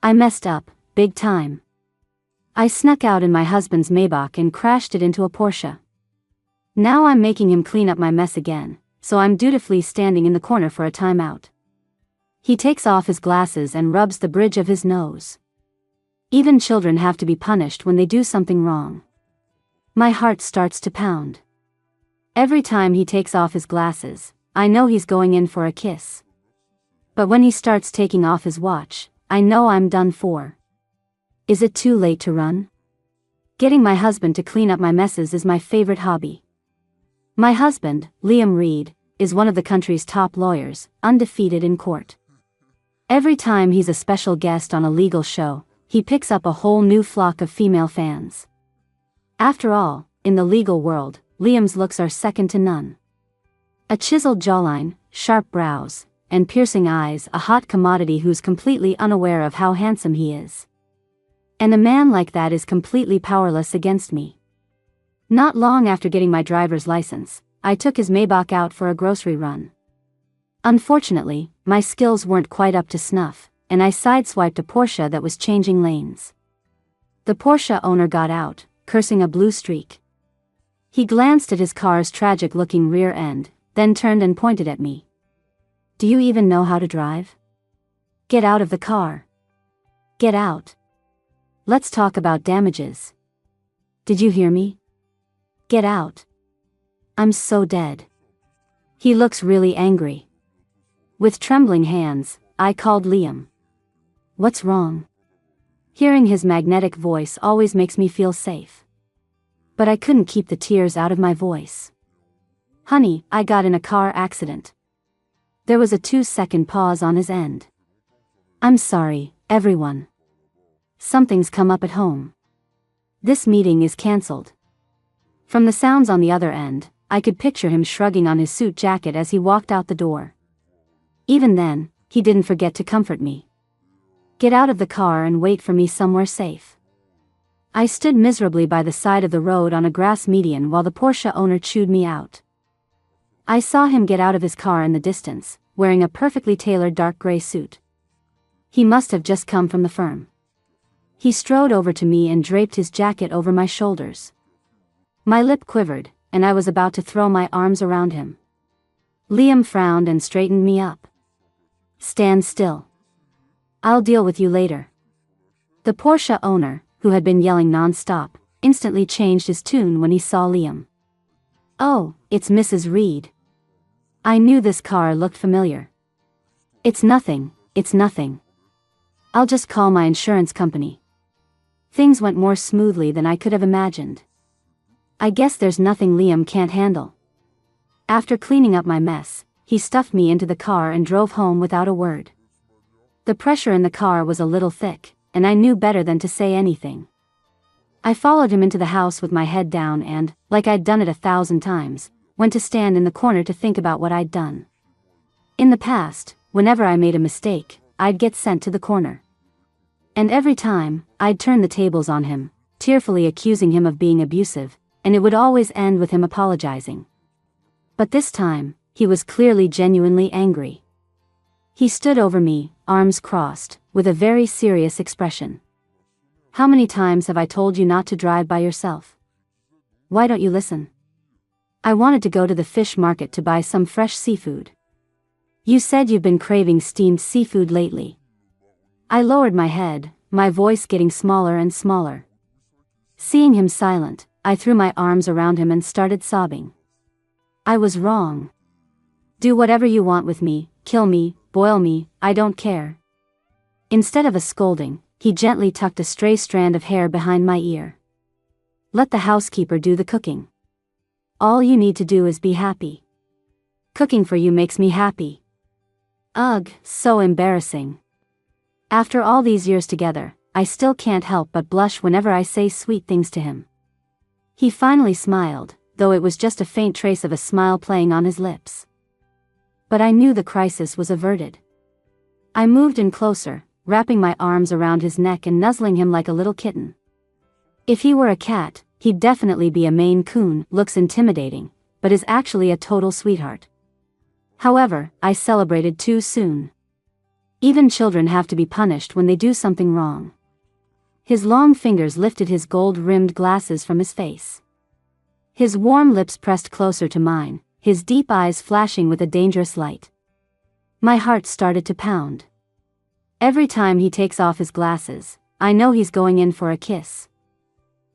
I messed up, big time. I snuck out in my husband's Maybach and crashed it into a Porsche. Now I'm making him clean up my mess again, so I'm dutifully standing in the corner for a timeout. He takes off his glasses and rubs the bridge of his nose. Even children have to be punished when they do something wrong. My heart starts to pound. Every time he takes off his glasses, I know he's going in for a kiss. But when he starts taking off his watch, I know I'm done for. Is it too late to run? Getting my husband to clean up my messes is my favorite hobby. My husband, Liam Reed, is one of the country's top lawyers, undefeated in court. Every time he's a special guest on a legal show, he picks up a whole new flock of female fans. After all, in the legal world, Liam's looks are second to none. A chiseled jawline, sharp brows, and piercing eyes, a hot commodity who's completely unaware of how handsome he is. And a man like that is completely powerless against me. Not long after getting my driver's license, I took his Maybach out for a grocery run. Unfortunately, my skills weren't quite up to snuff, and I sideswiped a Porsche that was changing lanes. The Porsche owner got out, cursing a blue streak. He glanced at his car's tragic-looking rear end, then turned and pointed at me. "Do you even know how to drive? Get out of the car. Get out. Let's talk about damages. Did you hear me? Get out. I'm so dead." He looks really angry. With trembling hands, I called Liam. "What's wrong?" Hearing his magnetic voice always makes me feel safe. But I couldn't keep the tears out of my voice. "Honey, I got in a car accident." There was a 2-second pause on his end. "I'm sorry, everyone. Something's come up at home. This meeting is cancelled." From the sounds on the other end, I could picture him shrugging on his suit jacket as he walked out the door. Even then, he didn't forget to comfort me. "Get out of the car and wait for me somewhere safe." I stood miserably by the side of the road on a grass median while the Porsche owner chewed me out. I saw him get out of his car in the distance, wearing a perfectly tailored dark gray suit. He must have just come from the firm. He strode over to me and draped his jacket over my shoulders. My lip quivered, and I was about to throw my arms around him. Liam frowned and straightened me up. "Stand still. I'll deal with you later." The Porsche owner, who had been yelling non-stop, instantly changed his tune when he saw Liam. "Oh, it's Mrs. Reed." I knew this car looked familiar. It's nothing. I'll just call my insurance company." Things went more smoothly than I could have imagined. I guess there's nothing Liam can't handle. After cleaning up my mess, he stuffed me into the car and drove home without a word. The pressure in the car was a little thick, and I knew better than to say anything. I followed him into the house with my head down and, like I'd done it 1,000 times, went to stand in the corner to think about what I'd done. In the past, whenever I made a mistake, I'd get sent to the corner. And every time, I'd turn the tables on him, tearfully accusing him of being abusive, and it would always end with him apologizing. But this time, he was clearly genuinely angry. He stood over me, arms crossed, with a very serious expression. "How many times have I told you not to drive by yourself? Why don't you listen? I wanted to go to the fish market to buy some fresh seafood. You said you've been craving steamed seafood lately." I lowered my head, my voice getting smaller and smaller. Seeing him silent, I threw my arms around him and started sobbing. I was wrong. "Do whatever you want with me, kill me, boil me, I don't care." Instead of a scolding, he gently tucked a stray strand of hair behind my ear. "Let the housekeeper do the cooking. All you need to do is be happy. Cooking for you makes me happy." Ugh, so embarrassing. After all these years together, I still can't help but blush whenever I say sweet things to him. He finally smiled, though it was just a faint trace of a smile playing on his lips. But I knew the crisis was averted. I moved in closer, wrapping my arms around his neck and nuzzling him like a little kitten. If he were a cat, he'd definitely be a Maine Coon, looks intimidating, but is actually a total sweetheart. However, I celebrated too soon. Even children have to be punished when they do something wrong. His long fingers lifted his gold-rimmed glasses from his face. His warm lips pressed closer to mine, his deep eyes flashing with a dangerous light. My heart started to pound. Every time he takes off his glasses, I know he's going in for a kiss.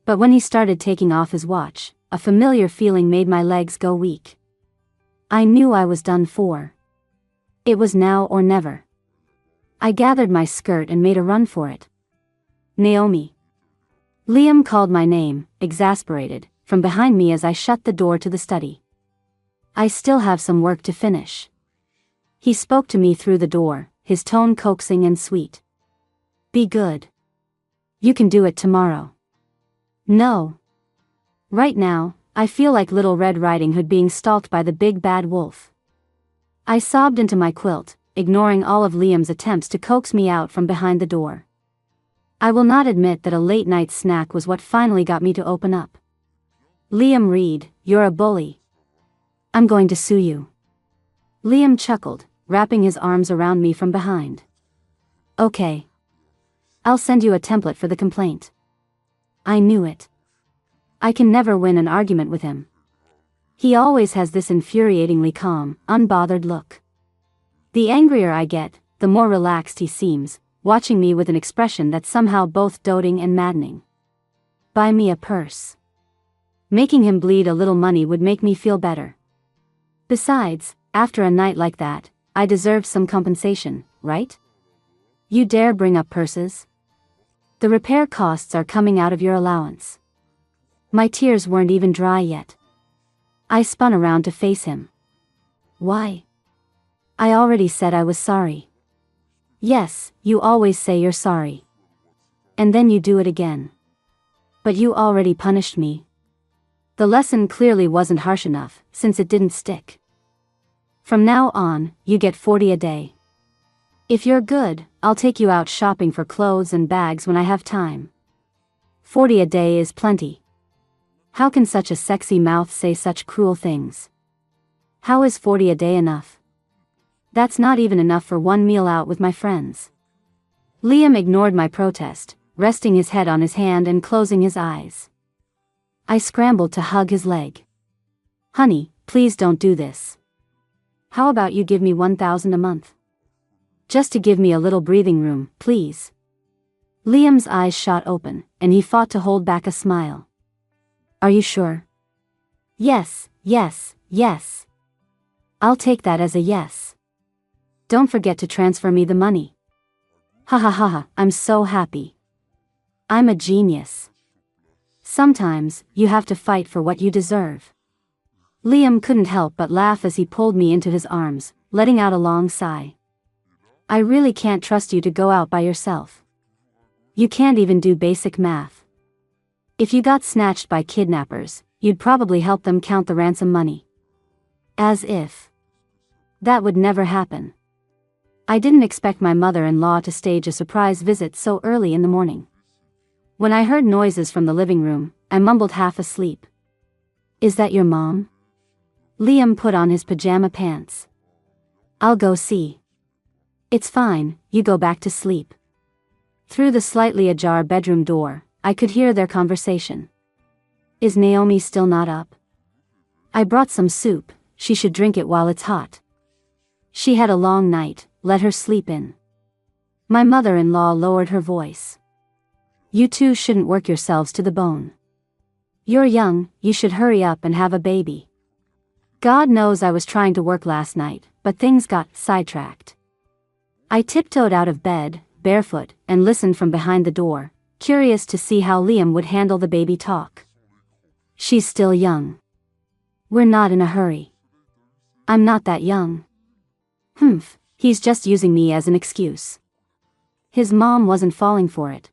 But when he started taking off his watch, a familiar feeling made my legs go weak. I knew I was done for. It was now or never. I gathered my skirt and made a run for it. Naomi. Liam called my name, exasperated, from behind me as I shut the door to the study. I still have some work to finish. He spoke to me through the door, his tone coaxing and sweet. Be good. You can do it tomorrow. No. Right now, I feel like Little Red Riding Hood being stalked by the big bad wolf. I sobbed into my quilt, ignoring all of Liam's attempts to coax me out from behind the door. I will not admit that a late-night snack was what finally got me to open up. Liam Reed, you're a bully. I'm going to sue you. Liam chuckled, wrapping his arms around me from behind. Okay. I'll send you a template for the complaint. I knew it. I can never win an argument with him. He always has this infuriatingly calm, unbothered look. The angrier I get, the more relaxed he seems, watching me with an expression that's somehow both doting and maddening. Buy me a purse. Making him bleed a little money would make me feel better. Besides, after a night like that, I deserved some compensation, right? You dare bring up purses? The repair costs are coming out of your allowance. My tears weren't even dry yet. I spun around to face him. Why? I already said I was sorry. Yes, you always say you're sorry. And then you do it again. But you already punished me. The lesson clearly wasn't harsh enough, since it didn't stick. From now on, you get 40 a day. If you're good, I'll take you out shopping for clothes and bags when I have time. 40 a day is plenty. How can such a sexy mouth say such cruel things? How is 40 a day enough? That's not even enough for one meal out with my friends. Liam ignored my protest, resting his head on his hand and closing his eyes. I scrambled to hug his leg. Honey, please don't do this. How about you give me $1,000 a month? Just to give me a little breathing room, please. Liam's eyes shot open, and he fought to hold back a smile. Are you sure? Yes, yes, yes. I'll take that as a yes. Don't forget to transfer me the money. Ha ha ha ha, I'm so happy. I'm a genius. Sometimes, you have to fight for what you deserve. Liam couldn't help but laugh as he pulled me into his arms, letting out a long sigh. I really can't trust you to go out by yourself. You can't even do basic math. If you got snatched by kidnappers, you'd probably help them count the ransom money. As if. That would never happen. I didn't expect my mother-in-law to stage a surprise visit so early in the morning. When I heard noises from the living room, I mumbled half asleep. Is that your mom? Liam put on his pajama pants. I'll go see. It's fine, you go back to sleep. Through the slightly ajar bedroom door, I could hear their conversation. Is Naomi still not up? I brought some soup, she should drink it while it's hot. She had a long night, let her sleep in. My mother-in-law lowered her voice. You two shouldn't work yourselves to the bone. You're young, you should hurry up and have a baby. God knows I was trying to work last night, but things got sidetracked. I tiptoed out of bed, barefoot, and listened from behind the door, curious to see how Liam would handle the baby talk. She's still young. We're not in a hurry. I'm not that young. Humph, he's just using me as an excuse. His mom wasn't falling for it.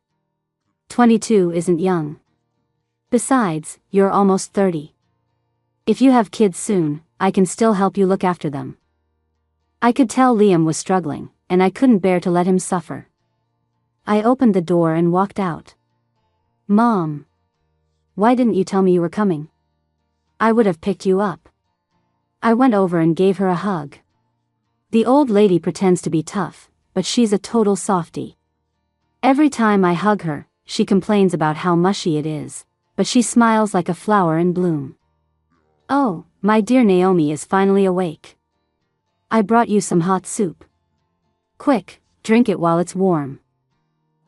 22 isn't young. Besides, you're almost 30. If you have kids soon, I can still help you look after them. I could tell Liam was struggling, and I couldn't bear to let him suffer. I opened the door and walked out. Mom. Why didn't you tell me you were coming? I would have picked you up. I went over and gave her a hug. The old lady pretends to be tough, but she's a total softie. Every time I hug her, she complains about how mushy it is, but she smiles like a flower in bloom. Oh, my dear Naomi is finally awake. I brought you some hot soup. Quick, drink it while it's warm.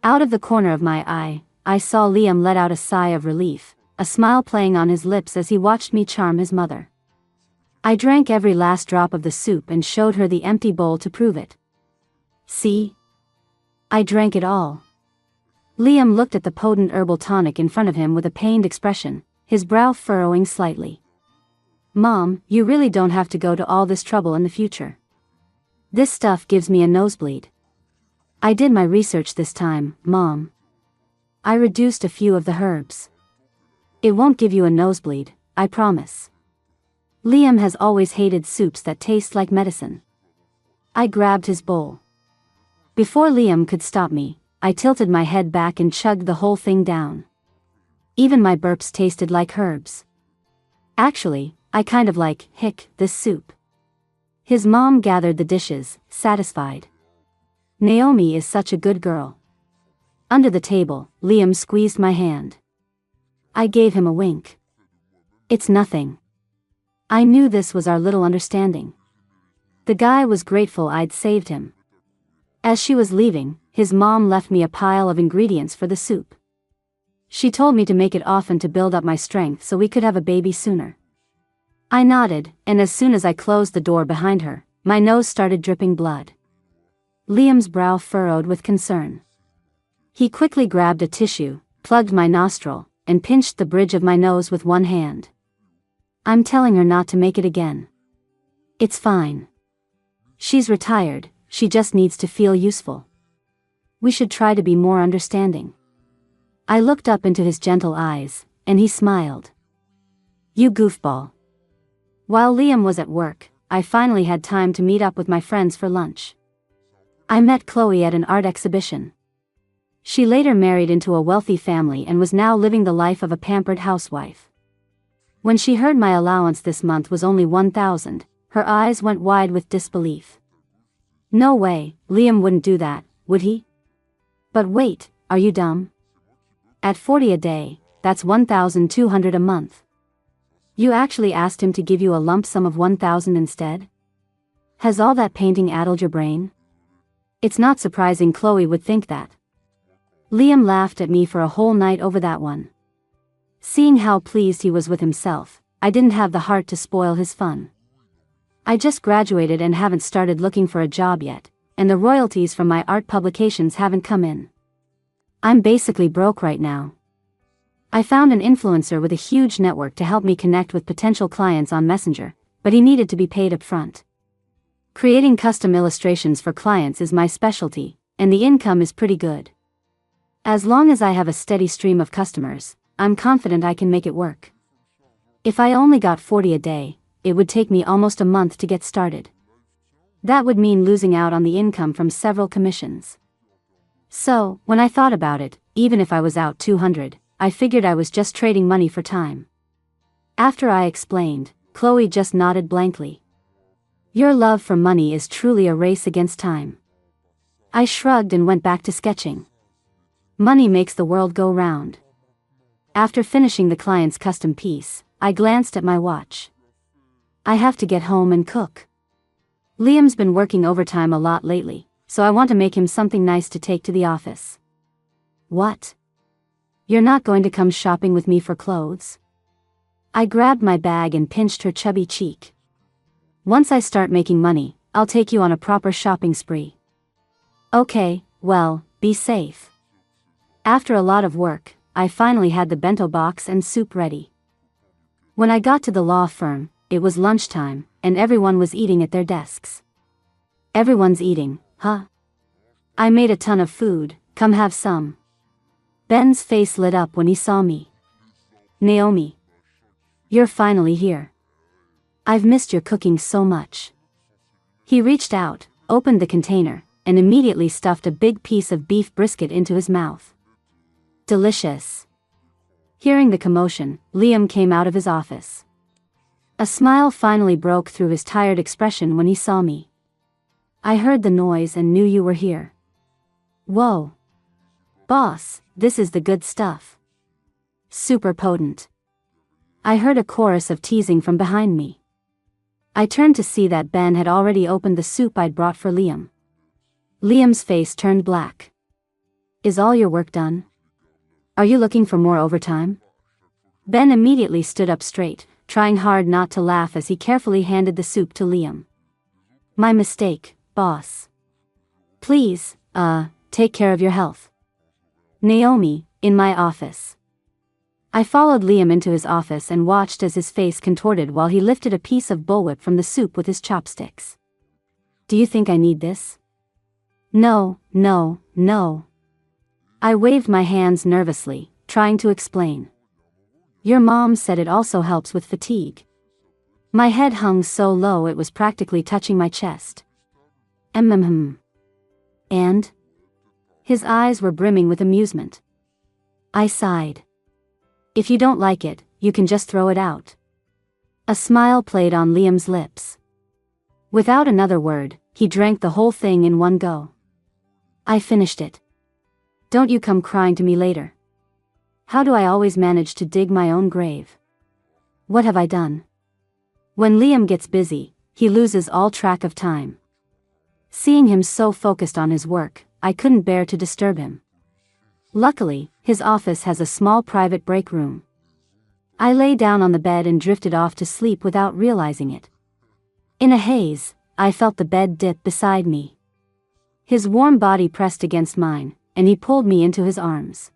Out of the corner of my eye, I saw Liam let out a sigh of relief, a smile playing on his lips as he watched me charm his mother. I drank every last drop of the soup and showed her the empty bowl to prove it. See? I drank it all. Liam looked at the potent herbal tonic in front of him with a pained expression, his brow furrowing slightly. Mom, you really don't have to go to all this trouble in the future. This stuff gives me a nosebleed. I did my research this time, Mom. I reduced a few of the herbs. It won't give you a nosebleed, I promise. Liam has always hated soups that taste like medicine. I grabbed his bowl. Before Liam could stop me, I tilted my head back and chugged the whole thing down. Even my burps tasted like herbs. Actually, I kind of like, this soup. His mom gathered the dishes, satisfied. Naomi is such a good girl. Under the table, Liam squeezed my hand. I gave him a wink. It's nothing. I knew this was our little understanding. The guy was grateful I'd saved him. As she was leaving, his mom left me a pile of ingredients for the soup. She told me to make it often to build up my strength so we could have a baby sooner. I nodded, and as soon as I closed the door behind her, my nose started dripping blood. Liam's brow furrowed with concern. He quickly grabbed a tissue, plugged my nostril, and pinched the bridge of my nose with one hand. I'm telling her not to make it again. It's fine. She's retired, she just needs to feel useful. We should try to be more understanding. I looked up into his gentle eyes, and he smiled. You goofball. While Liam was at work, I finally had time to meet up with my friends for lunch. I met Chloe at an art exhibition. She later married into a wealthy family and was now living the life of a pampered housewife. When she heard my allowance this month was only $1,000, her eyes went wide with disbelief. No way, Liam wouldn't do that, would he? But wait, are you dumb? At $40 a day, that's $1,200 a month. You actually asked him to give you a lump sum of $1,000 instead? Has all that painting addled your brain? It's not surprising Chloe would think that. Liam laughed at me for a whole night over that one. Seeing how pleased he was with himself, I didn't have the heart to spoil his fun. I just graduated and haven't started looking for a job yet, and the royalties from my art publications haven't come in. I'm basically broke right now. I found an influencer with a huge network to help me connect with potential clients on Messenger, but he needed to be paid up front. Creating custom illustrations for clients is my specialty, and the income is pretty good. As long as I have a steady stream of customers, I'm confident I can make it work. If I only got $40 a day, it would take me almost a month to get started. That would mean losing out on the income from several commissions. So, when I thought about it, even if I was out $200, I figured I was just trading money for time. After I explained, Chloe just nodded blankly. Your love for money is truly a race against time. I shrugged and went back to sketching. Money makes the world go round. After finishing the client's custom piece, I glanced at my watch. I have to get home and cook. Liam's been working overtime a lot lately, so I want to make him something nice to take to the office. What? You're not going to come shopping with me for clothes? I grabbed my bag and pinched her chubby cheek. Once I start making money, I'll take you on a proper shopping spree. Okay, well, be safe. After a lot of work, I finally had the bento box and soup ready. When I got to the law firm, it was lunchtime, and everyone was eating at their desks. Everyone's eating, huh? I made a ton of food, come have some. Ben's face lit up when he saw me. Naomi. You're finally here. I've missed your cooking so much. He reached out, opened the container, and immediately stuffed a big piece of beef brisket into his mouth. Delicious. Hearing the commotion, Liam came out of his office. A smile finally broke through his tired expression when he saw me. I heard the noise and knew you were here. Whoa. Boss, this is the good stuff. Super potent. I heard a chorus of teasing from behind me. I turned to see that Ben had already opened the soup I'd brought for Liam. Liam's face turned black. Is all your work done? Are you looking for more overtime? Ben immediately stood up straight, trying hard not to laugh as he carefully handed the soup to Liam. My mistake, boss. Please, take care of your health. Naomi, in my office. I followed Liam into his office and watched as his face contorted while he lifted a piece of bullwhip from the soup with his chopsticks. Do you think I need this? No, no, no. I waved my hands nervously, trying to explain. Your mom said it also helps with fatigue. My head hung so low it was practically touching my chest. And? His eyes were brimming with amusement. I sighed. If you don't like it, you can just throw it out. A smile played on Liam's lips. Without another word, he drank the whole thing in one go. I finished it. Don't you come crying to me later. How do I always manage to dig my own grave? What have I done? When Liam gets busy, he loses all track of time. Seeing him so focused on his work, I couldn't bear to disturb him. Luckily, his office has a small private break room. I lay down on the bed and drifted off to sleep without realizing it. In a haze, I felt the bed dip beside me. His warm body pressed against mine, and he pulled me into his arms.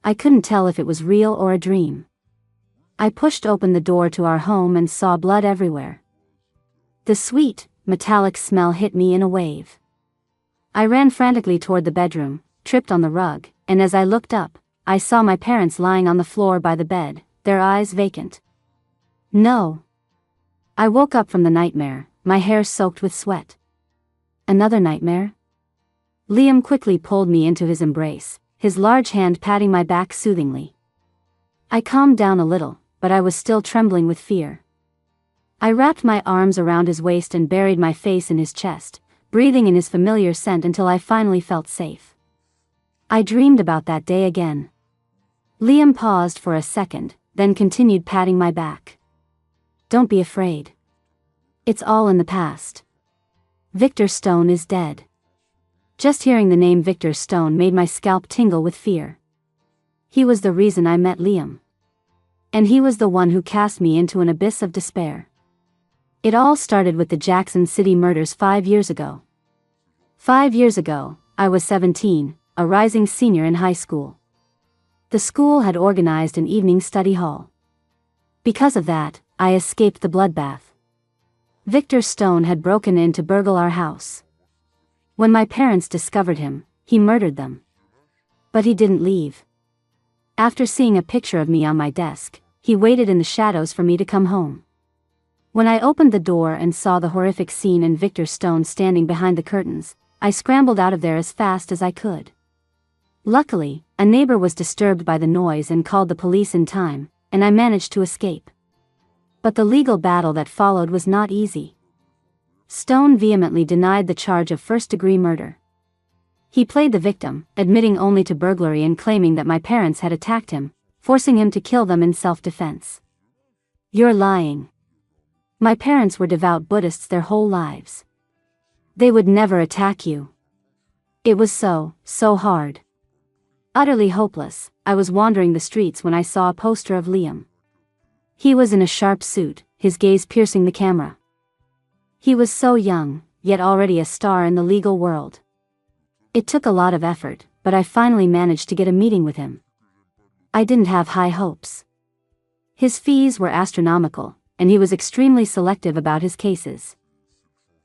I couldn't tell if it was real or a dream. I pushed open the door to our home and saw blood everywhere. The sweet, metallic smell hit me in a wave. I ran frantically toward the bedroom, tripped on the rug, and as I looked up, I saw my parents lying on the floor by the bed, their eyes vacant. No. I woke up from the nightmare, my hair soaked with sweat. Another nightmare? Liam quickly pulled me into his embrace, his large hand patting my back soothingly. I calmed down a little, but I was still trembling with fear. I wrapped my arms around his waist and buried my face in his chest, breathing in his familiar scent until I finally felt safe. I dreamed about that day again. Liam paused for a second, then continued patting my back. Don't be afraid. It's all in the past. Victor Stone is dead. Just hearing the name Victor Stone made my scalp tingle with fear. He was the reason I met Liam. And he was the one who cast me into an abyss of despair. It all started with the Jackson City murders 5 years ago. 5 years ago, I was 17, a rising senior in high school. The school had organized an evening study hall. Because of that, I escaped the bloodbath. Victor Stone had broken in to burgle our house. When my parents discovered him, he murdered them. But he didn't leave. After seeing a picture of me on my desk, he waited in the shadows for me to come home. When I opened the door and saw the horrific scene and Victor Stone standing behind the curtains, I scrambled out of there as fast as I could. Luckily, a neighbor was disturbed by the noise and called the police in time, and I managed to escape. But the legal battle that followed was not easy. Stone vehemently denied the charge of first-degree murder. He played the victim, admitting only to burglary and claiming that my parents had attacked him, forcing him to kill them in self-defense. You're lying. My parents were devout Buddhists their whole lives. They would never attack you. It was so hard. Utterly hopeless, I was wandering the streets when I saw a poster of Liam. He was in a sharp suit, his gaze piercing the camera. He was so young, yet already a star in the legal world. It took a lot of effort, but I finally managed to get a meeting with him. I didn't have high hopes. His fees were astronomical, and he was extremely selective about his cases.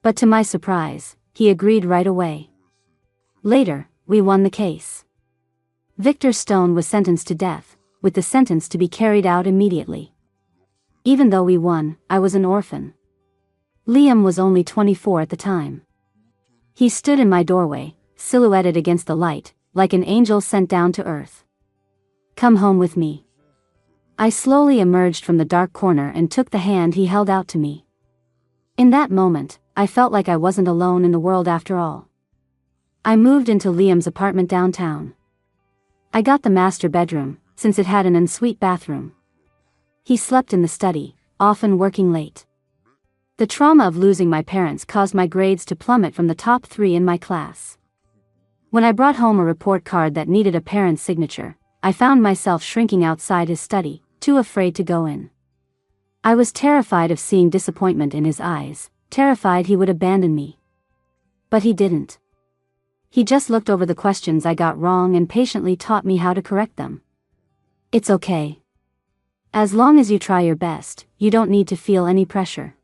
But to my surprise, he agreed right away. Later, we won the case. Victor Stone was sentenced to death, with the sentence to be carried out immediately. Even though we won, I was an orphan. Liam was only 24 at the time. He stood in my doorway, silhouetted against the light, like an angel sent down to earth. Come home with me. I slowly emerged from the dark corner and took the hand he held out to me. In that moment, I felt like I wasn't alone in the world after all. I moved into Liam's apartment downtown. I got the master bedroom, since it had an ensuite bathroom. He slept in the study, often working late. The trauma of losing my parents caused my grades to plummet from the top 3 in my class. When I brought home a report card that needed a parent's signature, I found myself shrinking outside his study, too afraid to go in. I was terrified of seeing disappointment in his eyes, terrified he would abandon me. But he didn't. He just looked over the questions I got wrong and patiently taught me how to correct them. It's okay. As long as you try your best, you don't need to feel any pressure.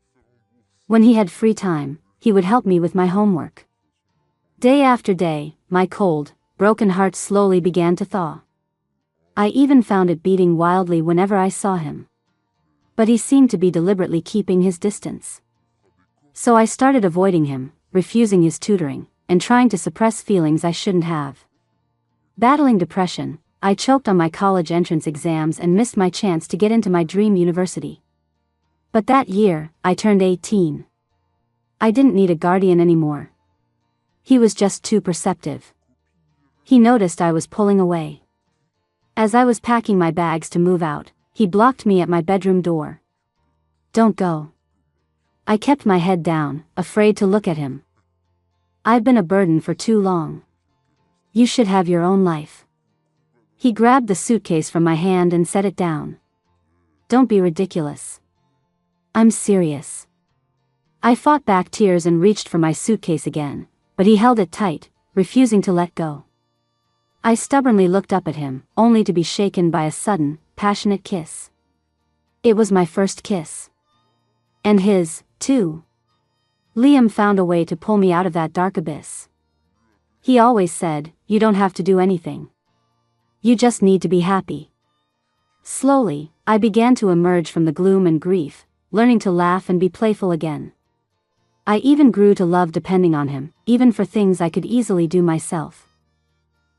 When he had free time, he would help me with my homework. Day after day, my cold, broken heart slowly began to thaw. I even found it beating wildly whenever I saw him. But he seemed to be deliberately keeping his distance. So I started avoiding him, refusing his tutoring, and trying to suppress feelings I shouldn't have. Battling depression, I choked on my college entrance exams and missed my chance to get into my dream university. But that year, I turned 18. I didn't need a guardian anymore. He was just too perceptive. He noticed I was pulling away. As I was packing my bags to move out, he blocked me at my bedroom door. Don't go. I kept my head down, afraid to look at him. I've been a burden for too long. You should have your own life. He grabbed the suitcase from my hand and set it down. Don't be ridiculous. I'm serious. I fought back tears and reached for my suitcase again, but he held it tight, refusing to let go. I stubbornly looked up at him, only to be shaken by a sudden, passionate kiss. It was my first kiss. And his, too. Liam found a way to pull me out of that dark abyss. He always said, you don't have to do anything. You just need to be happy. Slowly, I began to emerge from the gloom and grief, learning to laugh and be playful again. I even grew to love depending on him, even for things I could easily do myself.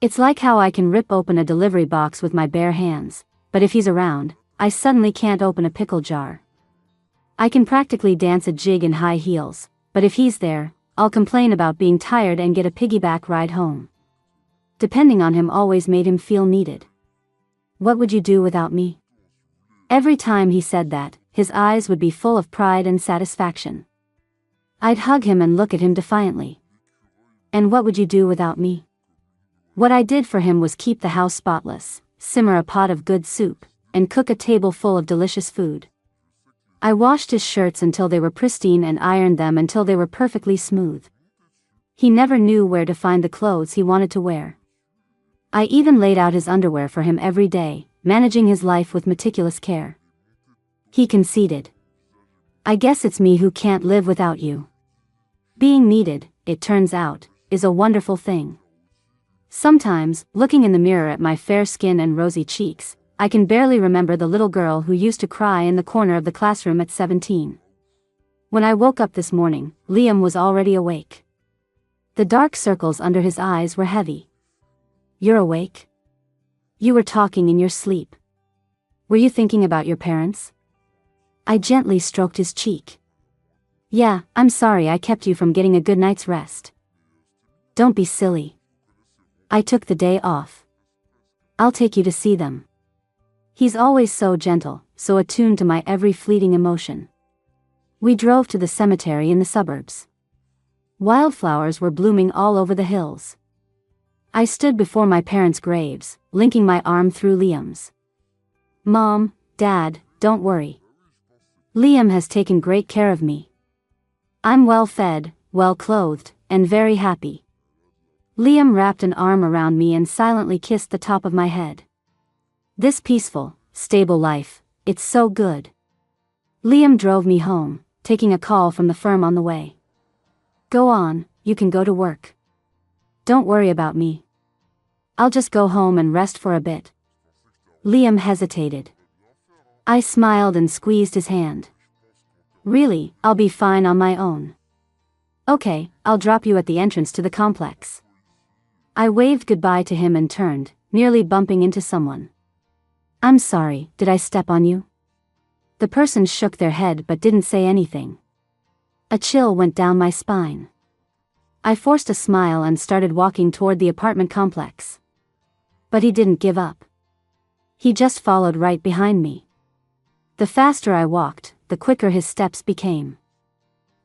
It's like how I can rip open a delivery box with my bare hands, but if he's around, I suddenly can't open a pickle jar. I can practically dance a jig in high heels, but if he's there, I'll complain about being tired and get a piggyback ride home. Depending on him always made him feel needed. What would you do without me? Every time he said that, his eyes would be full of pride and satisfaction. I'd hug him and look at him defiantly. And what would you do without me? What I did for him was keep the house spotless, simmer a pot of good soup, and cook a table full of delicious food. I washed his shirts until they were pristine and ironed them until they were perfectly smooth. He never knew where to find the clothes he wanted to wear. I even laid out his underwear for him every day, managing his life with meticulous care. He conceded. I guess it's me who can't live without you. Being needed, it turns out, is a wonderful thing. Sometimes, looking in the mirror at my fair skin and rosy cheeks, I can barely remember the little girl who used to cry in the corner of the classroom at 17. When I woke up this morning, Liam was already awake. The dark circles under his eyes were heavy. You're awake? You were talking in your sleep. Were you thinking about your parents? I gently stroked his cheek. Yeah, I'm sorry I kept you from getting a good night's rest. Don't be silly. I took the day off. I'll take you to see them. He's always so gentle, so attuned to my every fleeting emotion. We drove to the cemetery in the suburbs. Wildflowers were blooming all over the hills. I stood before my parents' graves, linking my arm through Liam's. Mom, Dad, don't worry. Liam has taken great care of me. I'm well fed, well clothed, and very happy. Liam wrapped an arm around me and silently kissed the top of my head. This peaceful, stable life, it's so good. Liam drove me home, taking a call from the firm on the way. Go on, you can go to work. Don't worry about me. I'll just go home and rest for a bit. Liam hesitated. I smiled and squeezed his hand. Really, I'll be fine on my own. Okay, I'll drop you at the entrance to the complex. I waved goodbye to him and turned, nearly bumping into someone. I'm sorry, did I step on you? The person shook their head but didn't say anything. A chill went down my spine. I forced a smile and started walking toward the apartment complex. But he didn't give up. He just followed right behind me. The faster I walked, the quicker his steps became.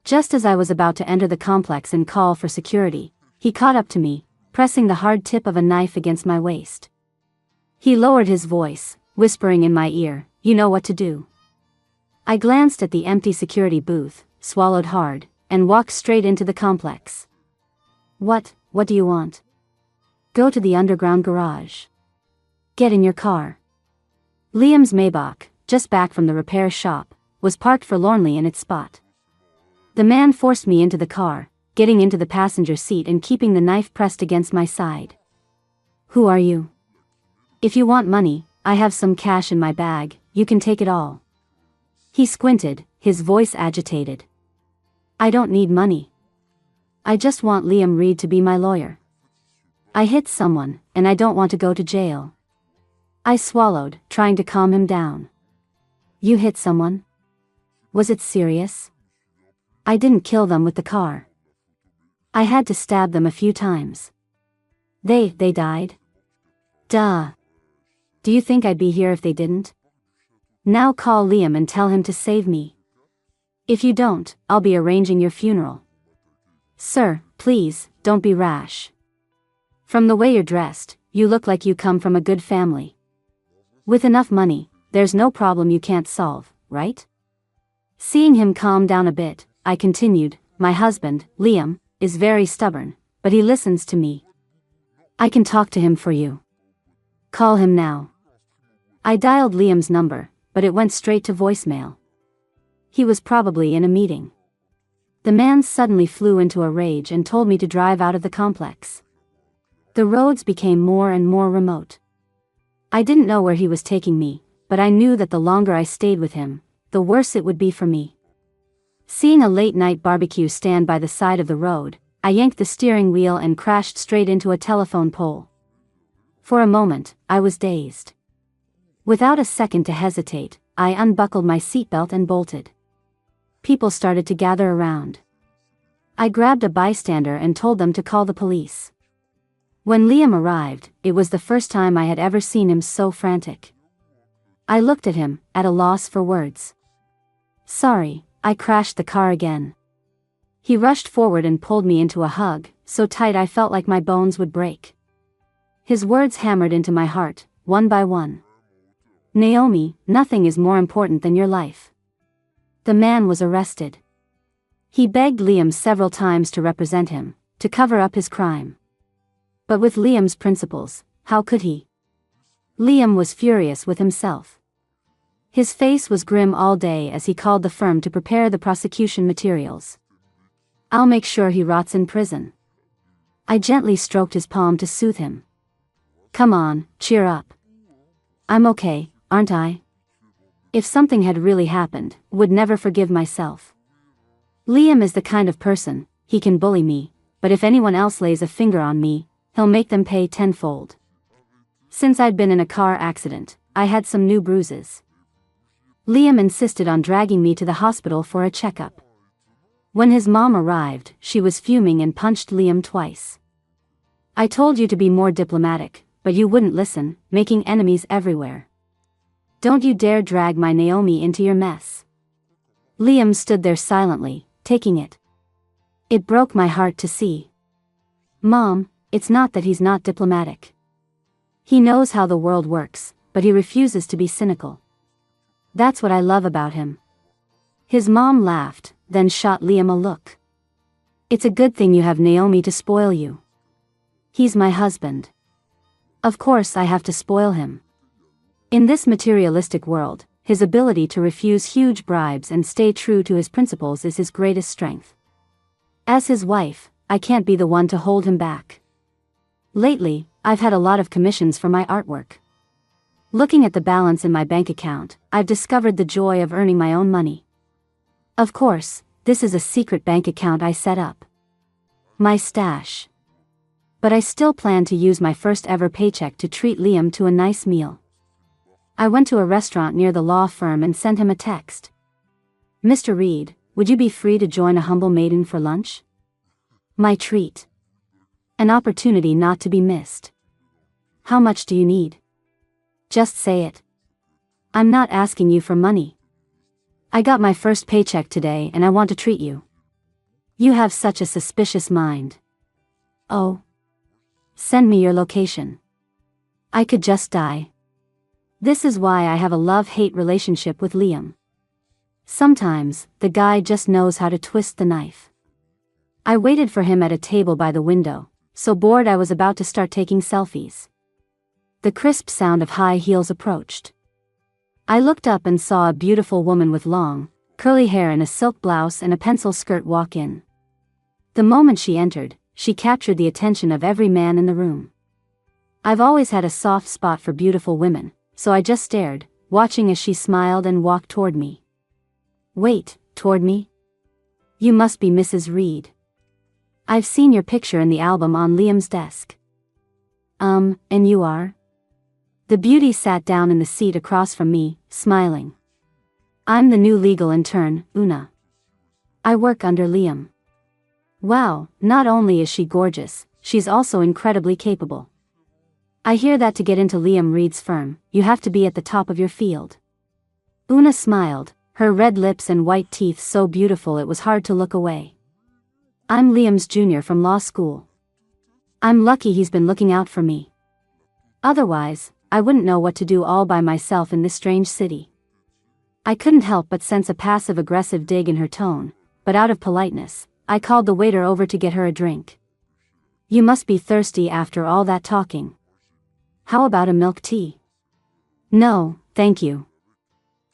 Just as I was about to enter the complex and call for security, he caught up to me, pressing the hard tip of a knife against my waist. He lowered his voice, whispering in my ear, "You know what to do." I glanced at the empty security booth, swallowed hard, and walked straight into the complex. What do you want?" "Go to the underground garage. Get in your car." Liam's Maybach, just back from the repair shop, was parked forlornly in its spot. The man forced me into the car, getting into the passenger seat and keeping the knife pressed against my side. "Who are you? If you want money, I have some cash in my bag, you can take it all." He squinted, his voice agitated. "I don't need money. I just want Liam Reed to be my lawyer. I hit someone, and I don't want to go to jail." I swallowed, trying to calm him down. "You hit someone? Was it serious?" "I didn't kill them with the car. I had to stab them a few times. They died?" "Duh. Do you think I'd be here if they didn't? Now call Liam and tell him to save me. If you don't, I'll be arranging your funeral." "Sir, please, don't be rash. From the way you're dressed, you look like you come from a good family. With enough money, there's no problem you can't solve, right?" Seeing him calm down a bit, I continued, "My husband, Liam, is very stubborn, but he listens to me. I can talk to him for you. Call him now." I dialed Liam's number, but it went straight to voicemail. He was probably in a meeting. The man suddenly flew into a rage and told me to drive out of the complex. The roads became more and more remote. I didn't know where he was taking me, but I knew that the longer I stayed with him, the worse it would be for me. Seeing a late-night barbecue stand by the side of the road, I yanked the steering wheel and crashed straight into a telephone pole. For a moment, I was dazed. Without a second to hesitate, I unbuckled my seatbelt and bolted. People started to gather around. I grabbed a bystander and told them to call the police. When Liam arrived, it was the first time I had ever seen him so frantic. I looked at him, at a loss for words. "Sorry, I crashed the car again." He rushed forward and pulled me into a hug, so tight I felt like my bones would break. His words hammered into my heart, one by one. "Naomi, nothing is more important than your life." The man was arrested. He begged Liam several times to represent him, to cover up his crime. But with Liam's principles, how could he? Liam was furious with himself. His face was grim all day as he called the firm to prepare the prosecution materials. "I'll make sure he rots in prison." I gently stroked his palm to soothe him. "Come on, cheer up. I'm okay, aren't I? If something had really happened, would never forgive myself. Liam is the kind of person, he can bully me, but if anyone else lays a finger on me, he'll make them pay tenfold." Since I'd been in a car accident, I had some new bruises. Liam insisted on dragging me to the hospital for a checkup. When his mom arrived, she was fuming and punched Liam twice. "I told you to be more diplomatic, but you wouldn't listen, making enemies everywhere. Don't you dare drag my Naomi into your mess." Liam stood there silently, taking it. It broke my heart to see. "Mom, it's not that he's not diplomatic. He knows how the world works, but he refuses to be cynical. That's what I love about him." His mom laughed, then shot Liam a look. "It's a good thing you have Naomi to spoil you. He's my husband. Of course I have to spoil him." In this materialistic world, his ability to refuse huge bribes and stay true to his principles is his greatest strength. As his wife, I can't be the one to hold him back. Lately, I've had a lot of commissions for my artwork. Looking at the balance in my bank account, I've discovered the joy of earning my own money. Of course, this is a secret bank account I set up. My stash. But I still plan to use my first ever paycheck to treat Liam to a nice meal. I went to a restaurant near the law firm and sent him a text. "Mr. Reed, would you be free to join a humble maiden for lunch? My treat. An opportunity not to be missed. How much do you need? Just say it. I'm not asking you for money. I got my first paycheck today and I want to treat you. You have such a suspicious mind. Oh. Send me your location. I could just die. This is why I have a love-hate relationship with Liam. Sometimes, the guy just knows how to twist the knife. I waited for him at a table by the window, so bored I was about to start taking selfies. The crisp sound of high heels approached. I looked up and saw a beautiful woman with long, curly hair in a silk blouse and a pencil skirt walk in. The moment she entered, she captured the attention of every man in the room. I've always had a soft spot for beautiful women, so I just stared, watching as she smiled and walked toward me. Wait, toward me? You must be Mrs. Reed. I've seen your picture in the album on Liam's desk. And you are? The beauty sat down in the seat across from me, smiling. I'm the new legal intern, Una. I work under Liam. Wow, not only is she gorgeous, she's also incredibly capable. I hear that to get into Liam Reed's firm, you have to be at the top of your field. Una smiled, her red lips and white teeth so beautiful it was hard to look away. I'm Liam's junior from law school. I'm lucky he's been looking out for me. Otherwise, I wouldn't know what to do all by myself in this strange city. I couldn't help but sense a passive-aggressive dig in her tone, but out of politeness, I called the waiter over to get her a drink. You must be thirsty after all that talking. How about a milk tea? No, thank you.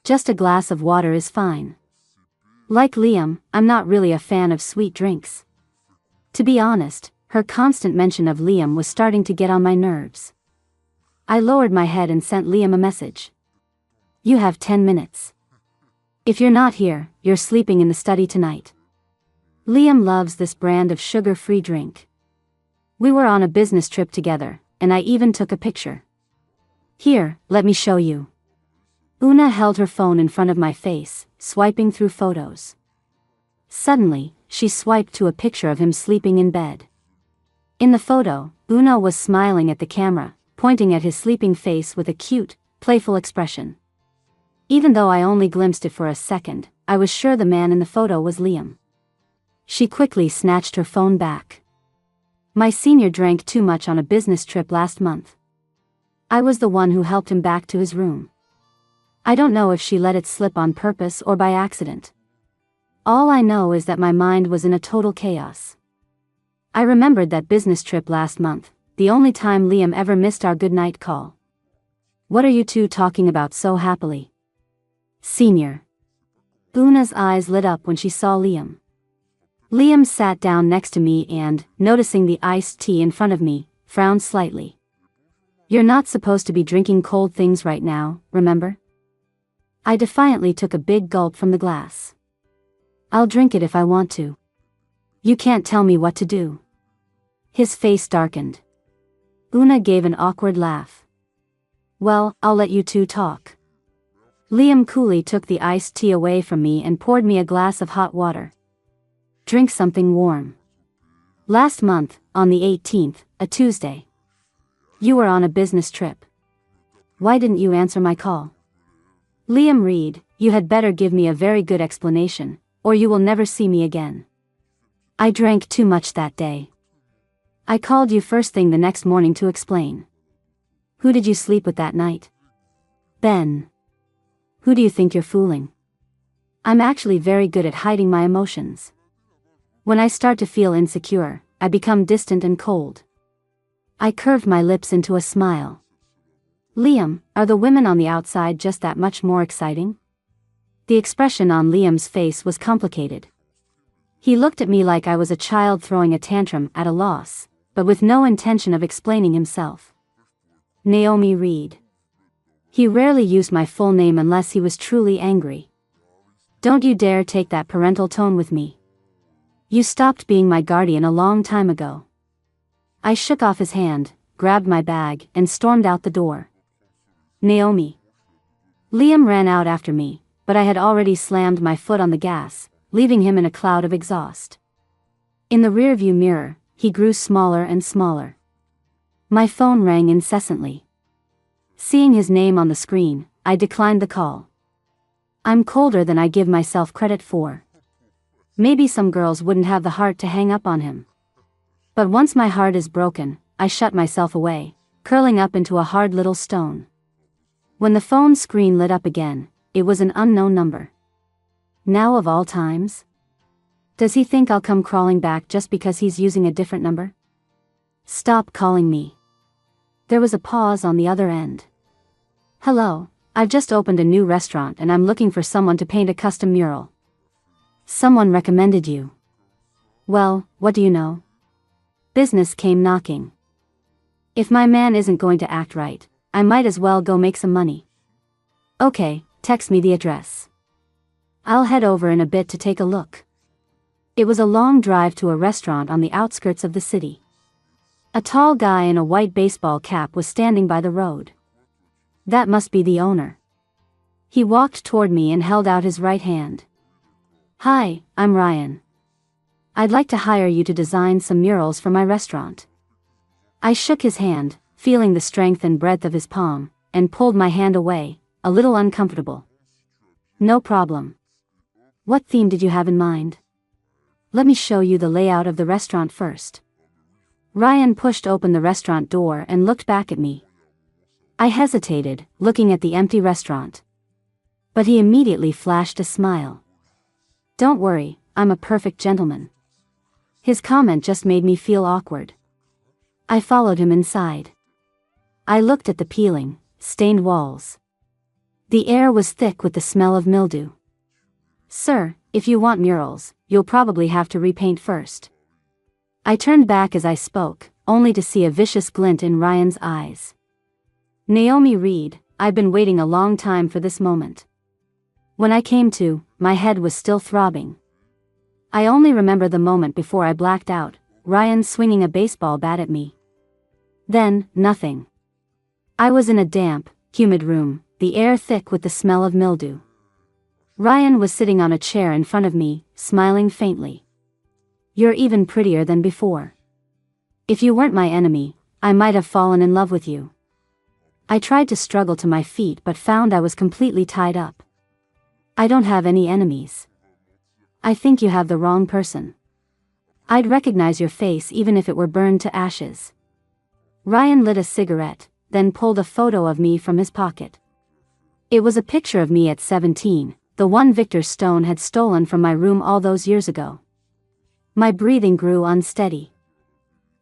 Just a glass of water is fine. Like Liam, I'm not really a fan of sweet drinks. To be honest, her constant mention of Liam was starting to get on my nerves. I lowered my head and sent Liam a message. You have 10 minutes. If you're not here, you're sleeping in the study tonight. Liam loves this brand of sugar-free drink. We were on a business trip together, and I even took a picture. Here, let me show you. Una held her phone in front of my face, swiping through photos. Suddenly, she swiped to a picture of him sleeping in bed. In the photo, Una was smiling at the camera, pointing at his sleeping face with a cute, playful expression. Even though I only glimpsed it for a second, I was sure the man in the photo was Liam. She quickly snatched her phone back. My senior drank too much on a business trip last month. I was the one who helped him back to his room. I don't know if she let it slip on purpose or by accident. All I know is that my mind was in a total chaos. I remembered that business trip last month, the only time Liam ever missed our goodnight call. What are you two talking about so happily? Senior. Una's eyes lit up when she saw Liam. Liam sat down next to me and, noticing the iced tea in front of me, frowned slightly. You're not supposed to be drinking cold things right now, remember? I defiantly took a big gulp from the glass. I'll drink it if I want to. You can't tell me what to do. His face darkened. Una gave an awkward laugh. Well, I'll let you two talk. Liam coolly took the iced tea away from me and poured me a glass of hot water. Drink something warm. Last month, on the 18th, a Tuesday. You were on a business trip. Why didn't you answer my call? Liam Reed, you had better give me a very good explanation, or you will never see me again. I drank too much that day. I called you first thing the next morning to explain. Who did you sleep with that night? Ben. Who do you think you're fooling? I'm actually very good at hiding my emotions. When I start to feel insecure, I become distant and cold. I curved my lips into a smile. Liam, are the women on the outside just that much more exciting? The expression on Liam's face was complicated. He looked at me like I was a child throwing a tantrum at a loss, but with no intention of explaining himself. Naomi Reed. He rarely used my full name unless he was truly angry. Don't you dare take that parental tone with me. You stopped being my guardian a long time ago. I shook off his hand, grabbed my bag, and stormed out the door. Naomi. Liam ran out after me, but I had already slammed my foot on the gas, leaving him in a cloud of exhaust. In the rearview mirror, he grew smaller and smaller. My phone rang incessantly. Seeing his name on the screen, I declined the call. I'm colder than I give myself credit for. Maybe some girls wouldn't have the heart to hang up on him. But once my heart is broken, I shut myself away, curling up into a hard little stone. When the phone screen lit up again, it was an unknown number. Now of all times? Does he think I'll come crawling back just because he's using a different number? Stop calling me. There was a pause on the other end. Hello, I've just opened a new restaurant and I'm looking for someone to paint a custom mural. Someone recommended you. Well, what do you know? Business came knocking. If my man isn't going to act right, I might as well go make some money. Okay, text me the address. I'll head over in a bit to take a look. It was a long drive to a restaurant on the outskirts of the city. A tall guy in a white baseball cap was standing by the road. That must be the owner. He walked toward me and held out his right hand. Hi, I'm Ryan. I'd like to hire you to design some murals for my restaurant. I shook his hand, feeling the strength and breadth of his palm, and pulled my hand away, a little uncomfortable. No problem. What theme did you have in mind? Let me show you the layout of the restaurant first. Ryan pushed open the restaurant door and looked back at me. I hesitated, looking at the empty restaurant. But he immediately flashed a smile. Don't worry, I'm a perfect gentleman. His comment just made me feel awkward. I followed him inside. I looked at the peeling, stained walls. The air was thick with the smell of mildew. Sir, if you want murals, you'll probably have to repaint first. I turned back as I spoke, only to see a vicious glint in Ryan's eyes. Naomi Reed, I've been waiting a long time for this moment. When I came to, my head was still throbbing. I only remember the moment before I blacked out, Ryan swinging a baseball bat at me. Then, nothing. I was in a damp, humid room, the air thick with the smell of mildew. Ryan was sitting on a chair in front of me, smiling faintly. You're even prettier than before. If you weren't my enemy, I might have fallen in love with you. I tried to struggle to my feet but found I was completely tied up. I don't have any enemies. I think you have the wrong person. I'd recognize your face even if it were burned to ashes. Ryan lit a cigarette, then pulled a photo of me from his pocket. It was a picture of me at 17, the one Victor Stone had stolen from my room all those years ago. My breathing grew unsteady.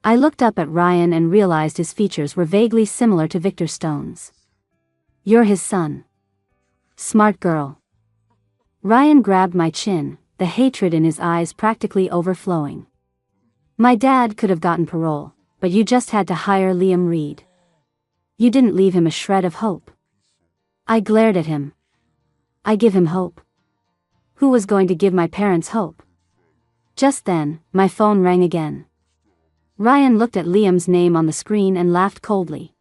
I looked up at Ryan and realized his features were vaguely similar to Victor Stone's. You're his son. Smart girl. Ryan grabbed my chin, the hatred in his eyes practically overflowing. My dad could have gotten parole, but you just had to hire Liam Reed. You didn't leave him a shred of hope. I glared at him. I give him hope. Who was going to give my parents hope? Just then, my phone rang again. Ryan looked at Liam's name on the screen and laughed coldly.